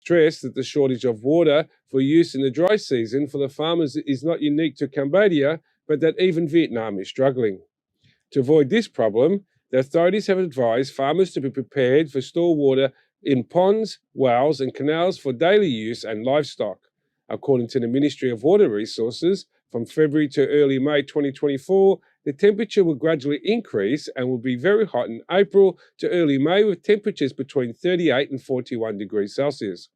stressed that the shortage of water for use in the dry season for the farmers is not unique to Cambodia, but that even Vietnam is struggling. To avoid this problem, the authorities have advised farmers to be prepared for store water in ponds, wells, and canals for daily use and livestock. According to the Ministry of Water Resources, from February to early May 2024, the temperature will gradually increase and will be very hot in April to early May with temperatures between 38 and 41 degrees Celsius.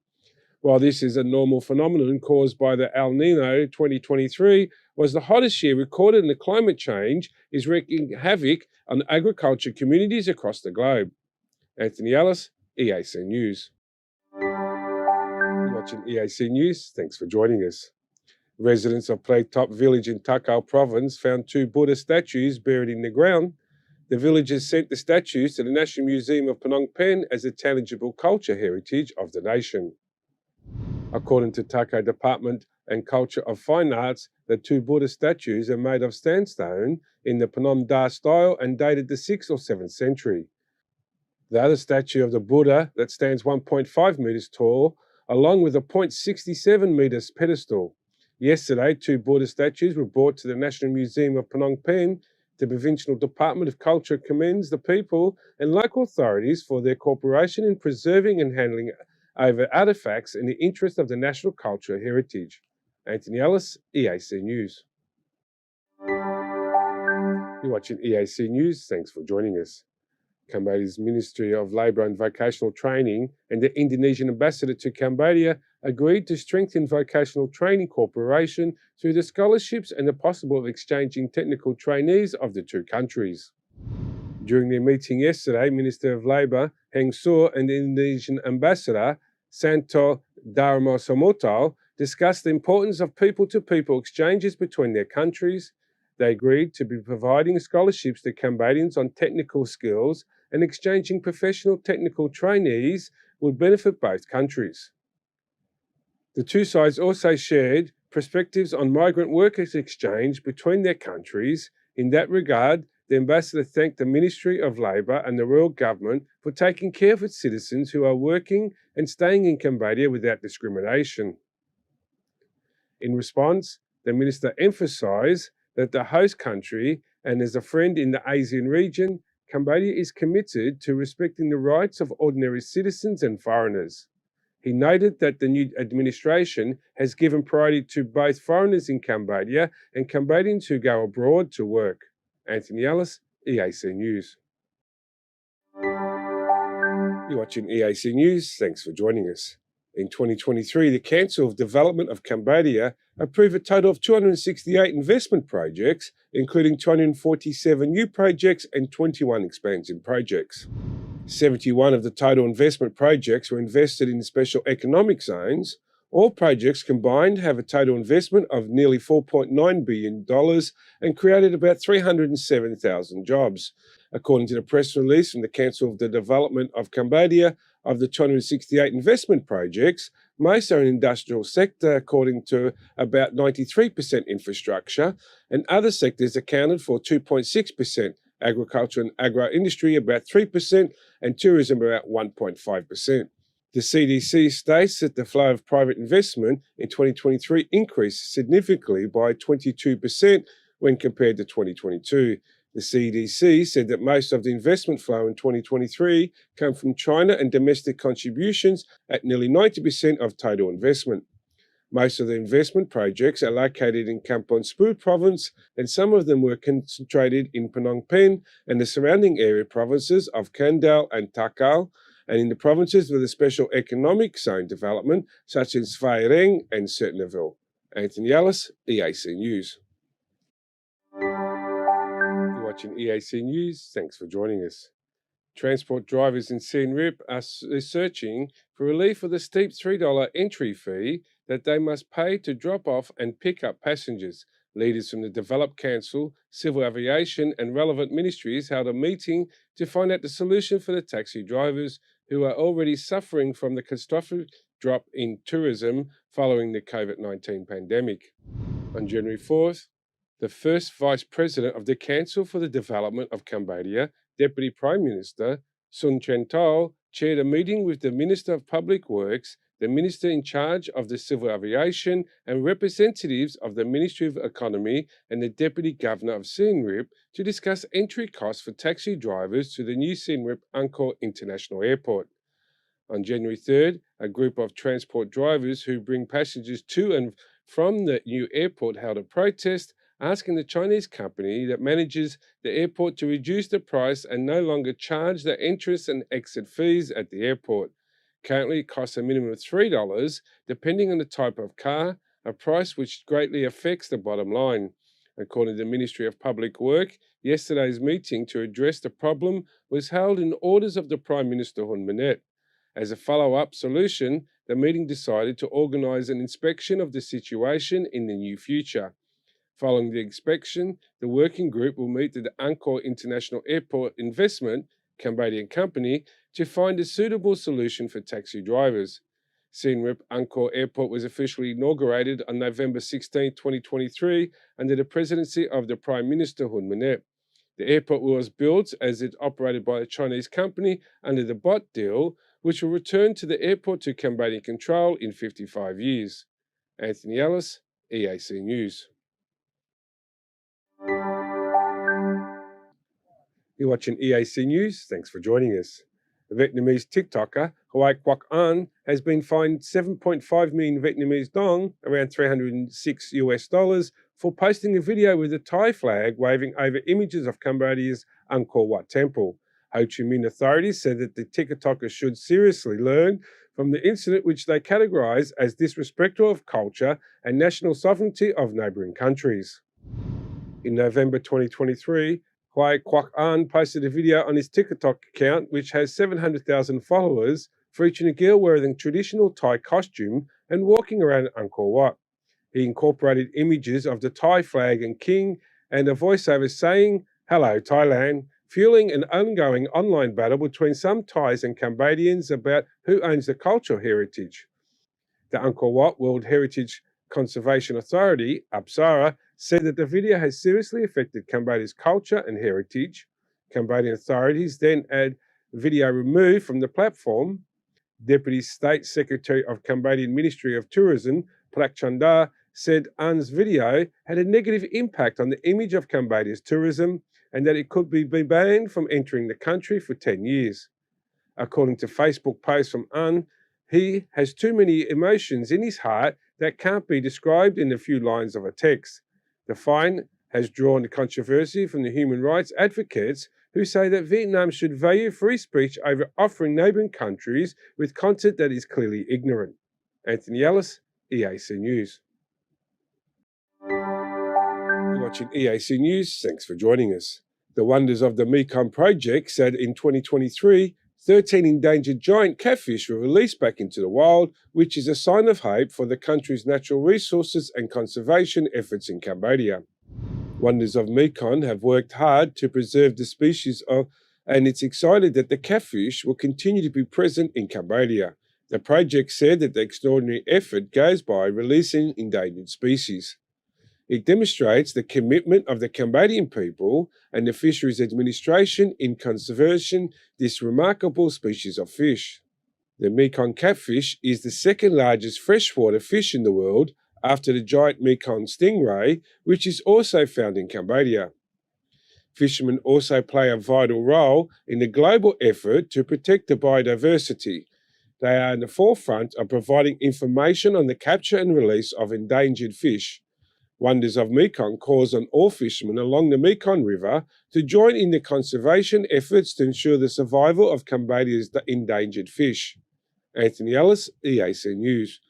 While this is a normal phenomenon caused by the El Nino 2023, was the hottest year recorded, and the climate change is wreaking havoc on agriculture communities across the globe. Anthony Ellis, EAC News. You're watching EAC News. Thanks for joining us. Residents of Playtop Village in Takao Province found two Buddha statues buried in the ground. The villagers sent the statues to the National Museum of Phnom Penh as a tangible culture heritage of the nation. According to Takao Department and Culture of Fine Arts, the two Buddha statues are made of sandstone in the Phnom Da style and dated the 6th or 7th century. The other statue of the Buddha that stands 1.5 meters tall, along with a 0.67 meters pedestal. Yesterday, two Buddha statues were brought to the National Museum of Phnom Penh. The Provincial Department of Culture commends the people and local authorities for their cooperation in preserving and handling over artefacts in the interest of the national cultural heritage. Anthony Ellis, EAC News. You're watching EAC News. Thanks for joining us. Cambodia's Ministry of Labour and Vocational Training and the Indonesian ambassador to Cambodia agreed to strengthen vocational training cooperation through the scholarships and the possible of exchanging technical trainees of the two countries. During their meeting yesterday, Minister of Labour Heng Suor and the Indonesian ambassador Santo Darmosomoto discussed the importance of people-to-people exchanges between their countries. They agreed to be providing scholarships to Cambodians on technical skills, and exchanging professional technical trainees would benefit both countries. The two sides also shared perspectives on migrant workers exchange between their countries. In that regard, the ambassador thanked the Ministry of Labour and the Royal Government for taking care of its citizens who are working and staying in Cambodia without discrimination. In response, the minister emphasised that the host country and as a friend in the ASEAN region, Cambodia is committed to respecting the rights of ordinary citizens and foreigners. He noted that the new administration has given priority to both foreigners in Cambodia and Cambodians who go abroad to work. Anthony Ellis, EAC News. You're watching EAC News. Thanks for joining us. In 2023, the Council of Development of Cambodia approved a total of 268 investment projects, including 247 new projects and 21 expansion projects. 71 of the total investment projects were invested in special economic zones. All projects combined have a total investment of nearly $4.9 billion and created about 307,000 jobs. According to the press release from the Council of the Development of Cambodia, of the 268 investment projects, most are in the industrial sector, according to about 93% infrastructure, and other sectors accounted for 2.6%, agriculture and agro-industry about 3%, and tourism about 1.5%. The CDC states that the flow of private investment in 2023 increased significantly by 22% when compared to 2022. The CDC said that most of the investment flow in 2023 came from China and domestic contributions at nearly 90% of total investment. Most of the investment projects are located in Kampong Speu province, and some of them were concentrated in Phnom Penh and the surrounding area provinces of Kandal and Takao, and in the provinces with a special economic zone development, such as Svay Rieng and Sirtnerville. Anthony Ellis, EAC News. You're watching EAC News. Thanks for joining us. Transport drivers in Siem Reap are searching for relief for the steep $3 entry fee that they must pay to drop off and pick up passengers. Leaders from the Developed Council, Civil Aviation and relevant ministries held a meeting to find out the solution for the taxi drivers who are already suffering from the catastrophic drop in tourism following the COVID-19 pandemic. On January 4th, the first Vice President of the Council for the Development of Cambodia, Deputy Prime Minister Sun Chen Tol, chaired a meeting with the Minister of Public Works, the minister in charge of the civil aviation, and representatives of the Ministry of Economy and the Deputy Governor of Siem Reap to discuss entry costs for taxi drivers to the new Siem Reap Angkor International Airport. On January 3rd, a group of transport drivers who bring passengers to and from the new airport held a protest, asking the Chinese company that manages the airport to reduce the price and no longer charge the entrance and exit fees at the airport. Currently, it costs a minimum of $3, depending on the type of car, a price which greatly affects the bottom line. According to the Ministry of Public Work, yesterday's meeting to address the problem was held in orders of the Prime Minister Hun Manet. As a follow-up solution, the meeting decided to organise an inspection of the situation in the near future. Following the inspection, the working group will meet at the Angkor International Airport Investment, Cambodian company, to find a suitable solution for taxi drivers. Siem Reap Angkor Airport was officially inaugurated on November 16, 2023, under the presidency of the Prime Minister Hun Manet. The airport was built as it operated by a Chinese company under the BOT deal, which will return to the airport to Cambodian control in 55 years. Anthony Ellis, EAC News. You're watching EAC News. Thanks for joining us. The Vietnamese TikToker Huy Quoc An has been fined 7.5 million Vietnamese dong, around $306, for posting a video with a Thai flag waving over images of Cambodia's Angkor Wat Temple. Ho Chi Minh authorities said that the TikToker should seriously learn from the incident, which they categorise as disrespectful of culture and national sovereignty of neighbouring countries. In November 2023, Huy Quoc An posted a video on his TikTok account, which has 700,000 followers, featuring a girl wearing a traditional Thai costume and walking around Angkor Wat. He incorporated images of the Thai flag and king and a voiceover saying, "Hello, Thailand," fueling an ongoing online battle between some Thais and Cambodians about who owns the cultural heritage. The Angkor Wat World Heritage Conservation Authority, APSARA, said that the video has seriously affected Cambodia's culture and heritage. Cambodian authorities then had video removed from the platform. Deputy State Secretary of Cambodian Ministry of Tourism, Plak Chanda, said An's video had a negative impact on the image of Cambodia's tourism and that it could be banned from entering the country for 10 years. According to Facebook posts from An, he has too many emotions in his heart that can't be described in a few lines of a text. The fine has drawn controversy from the human rights advocates who say that Vietnam should value free speech over offering neighbouring countries with content that is clearly ignorant. Anthony Ellis, EAC News. You're watching EAC News. Thanks for joining us. The wonders of the Mekong Project said in 2023, 13 endangered giant catfish were released back into the wild, which is a sign of hope for the country's natural resources and conservation efforts in Cambodia. Wonders of Mekong have worked hard to preserve the species and it's excited that the catfish will continue to be present in Cambodia. The project said that the extraordinary effort goes by releasing endangered species. It demonstrates the commitment of the Cambodian people and the Fisheries Administration in conservation this remarkable species of fish. The Mekong catfish is the second largest freshwater fish in the world after the giant Mekong stingray, which is also found in Cambodia. Fishermen also play a vital role in the global effort to protect the biodiversity. They are in the forefront of providing information on the capture and release of endangered fish. Wonders of Mekong calls on all fishermen along the Mekong River to join in the conservation efforts to ensure the survival of Cambodia's endangered fish. Anthony Ellis, EAC News.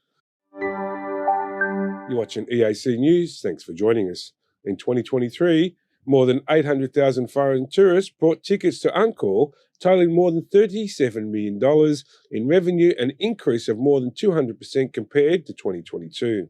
You're watching EAC News. Thanks for joining us. In 2023, more than 800,000 foreign tourists bought tickets to Angkor, totaling more than $37 million in revenue, an increase of more than 200% compared to 2022.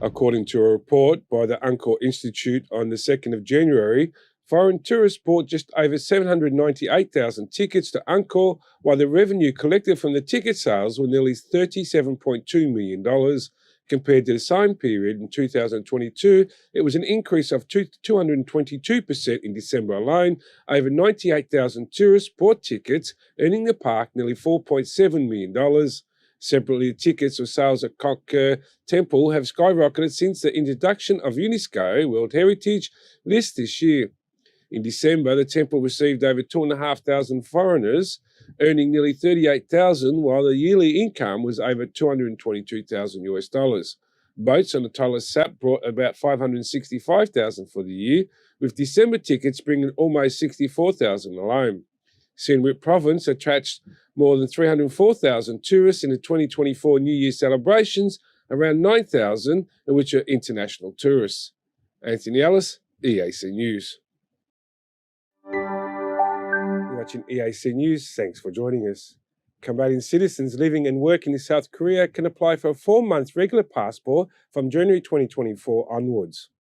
According to a report by the Angkor Institute on the 2nd of January, foreign tourists bought just over 798,000 tickets to Angkor, while the revenue collected from the ticket sales were nearly $37.2 million. Compared to the same period in 2022, it was an increase of 222% in December alone. Over 98,000 tourists bought tickets, earning the park nearly $4.7 million. Separately, tickets or sales at Kok Temple have skyrocketed since the introduction of UNESCO World Heritage List this year. In December, the temple received over 2,500 foreigners, earning nearly 38,000, while the yearly income was over 222,000 US dollars. Boats on the Tola Sap brought about 565,000 for the year, with December tickets bringing almost 64,000 alone. Siem Reap Province attracts more than 304,000 tourists in the 2024 New Year celebrations, around 9,000 of which are international tourists. Anthony Ellis, EAC News. You're watching EAC News. Thanks for joining us. Cambodian citizens living and working in South Korea can apply for a 4-month regular passport from January 2024 onwards.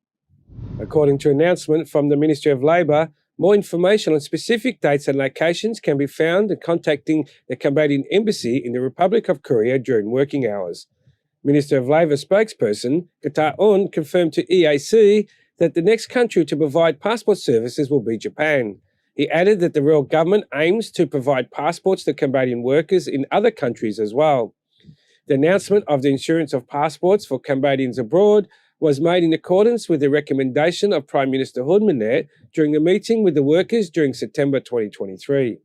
According to an announcement from the Ministry of Labour, more information on specific dates and locations can be found in contacting the Cambodian Embassy in the Republic of Korea during working hours. Minister of Labour spokesperson Kata Un confirmed to EAC that the next country to provide passport services will be Japan. He added that the royal government aims to provide passports to Cambodian workers in other countries as well. The announcement of the insurance of passports for Cambodians abroad was made in accordance with the recommendation of Prime Minister Hun Manet during a meeting with the workers during September 2023.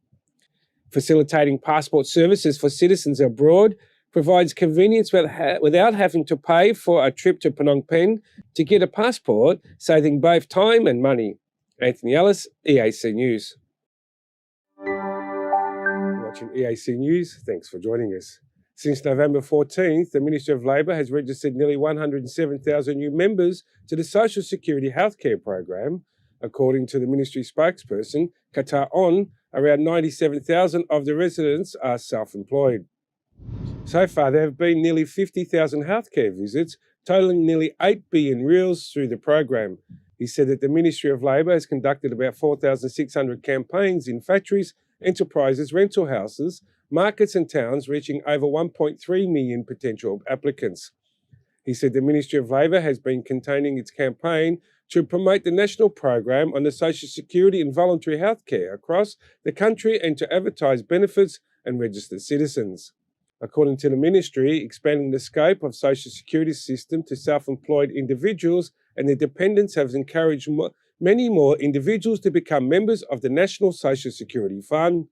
Facilitating passport services for citizens abroad provides convenience without having to pay for a trip to Phnom Penh to get a passport, saving both time and money. Anthony Ellis, EAC News. You're watching EAC News. Thanks for joining us. Since November 14th, the Ministry of Labour has registered nearly 107,000 new members to the Social Security Healthcare Program. According to the Ministry spokesperson, Kata On, around 97,000 of the residents are self-employed. So far, there have been nearly 50,000 healthcare visits, totalling nearly 8 billion reals through the program. He said that the Ministry of Labour has conducted about 4,600 campaigns in factories, enterprises, rental houses, markets and towns, reaching over 1.3 million potential applicants. He said the Ministry of Labour has been containing its campaign to promote the national program on the Social Security and voluntary healthcare across the country and to advertise benefits and register citizens. According to the Ministry, expanding the scope of Social Security system to self-employed individuals and their dependents has encouraged many more individuals to become members of the National Social Security Fund.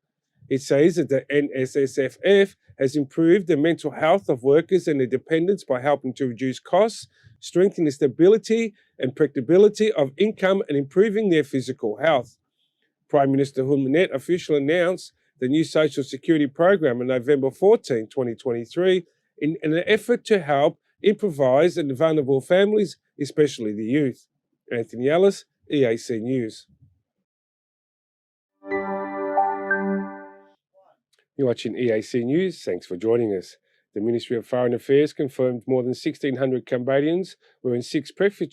It says that the NSSFF has improved the mental health of workers and their dependents by helping to reduce costs, strengthen the stability and predictability of income, and improving their physical health. Prime Minister Hun Manet officially announced the new Social Security program on November 14, 2023, in an effort to help improvised and vulnerable families, especially the youth. Anthony Ellis, EAC News. You're watching EAC News. Thanks for joining us. The Ministry of Foreign Affairs confirmed more than 1,600 Cambodians were in 6 prefectures